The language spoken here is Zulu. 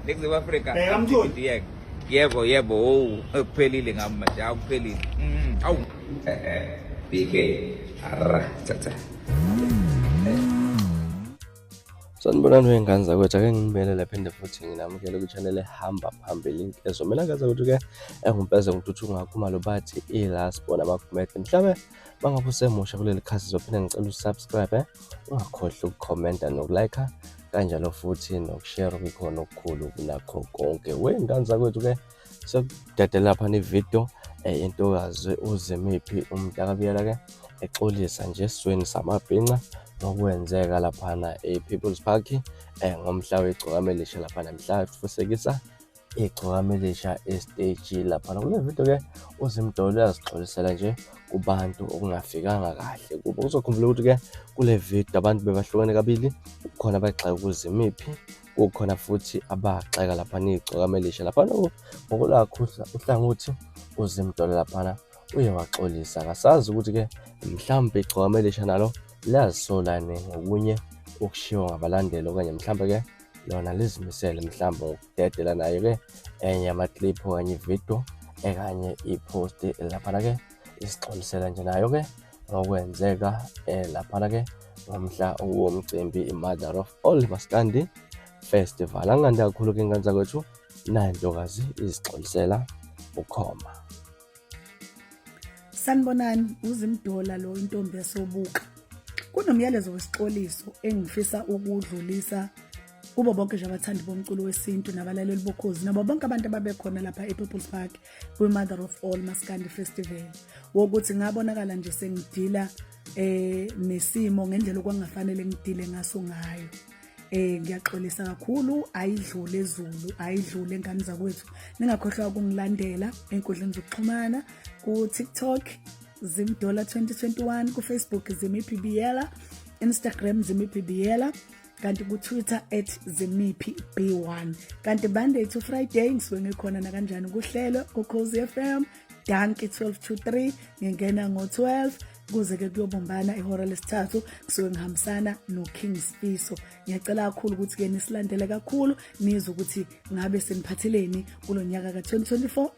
Next Africa. Yebo, kuphelile ngami manje, akuphelile. Awu. BK. Cha. Sanibonani wengane zakwethu, ake ngibelele phinde futhi nginamukele ku-channel ehamba phambili ezomela ngaze ukuthi-ke engumpeze ngithuthi ungakhuma lo bathi ilasibona amakomedi. Mhlawumbe mangabe usemusha kuleli khasi zophinde ngicela usubscribe, ungakhohlwa ukukhomenta nokulike kanjalo futhi nokushare kukhona okukhulu kunakho konke. Wengane zakwethu-ke sekudedela lapha ivideo intokazi uZimiphi umntakabiyela-ke exolisa nje esizweni samabhinqa ngokwenzeka laphana e-People's Park ngomhla weGcokamaElisha laphana mhla fusekisa iGcokamaElisha estage laphana. Kule video-ke uZimdolla uyazixolisela nje kubantu okungafikanga kahle kubo. Uzokhumbula ukuthi-ke kule video abantu bebahlukene kabili, kukhona abagxeka uZimiphi, kukhona futhi abagxeka laphana iGcokamaElisha laphana. Ngokulakho uhlangothi uZimdolla laphana uye waxolisa, akasazi ukuthi-ke mhlawumbe iGcokamaElisha nalo lazisolane ngokunye okushiwo ngabalandeli okanye mhlawumbe-ke lona lizimisele mhlawumbe ngokudedela nayo-ke enye yama-clip okanye ividiyo ekanye ipost laphana-ke isixolisela nje nayo-ke ngokwenzeka laphana-ke ngomhla womcimbi i-Mother of All Maskandi Festival. Angikandi kakhulu-ke ingane zakwethu, nayo intokazi izixolisela ukhoma. Sanibonani, uZimdolla lo intombi yasobuka. Kunomyalezo wesixoliso engifisa ukudlulisa kubo bonke nje abathandi bomculo wesintu nabalaleli woKhozi nabo bonke abantu ababekhona lapha ePeople's Park kwi-Mother of All Maskandi Festival, wokuthi ngabonakala nje sengidila nesimo ngendlela okwangafanele ngidile ngaso ngayo. Ngiyaxolisa kakhulu, ayidlule ezulu, ayidlule engane zakwethu. Ningakhohlwa ukungilandela enkundleni zokuxhumana ku TikTok Zimdolla 2021, ku Facebook Zimiphi Biyela, Instagram Zimiphi Biyela, kanti ku Twitter @Zimiphi B1. Kanti Monday to Friday ngisuke ngikhona na kanjani kuhlelo woKhozi FM Danki 12 to 3, ngingena ngo-12 kuze-ke kuyobumbana ihora lesithathu kusuke ngihambisana noKing Sifiso. Ngiyacela kakhulu ukuthi-ke nisilandele kakhulu nizwe ukuthi ngabe seniphatheleni kulo nyaka ka-2024.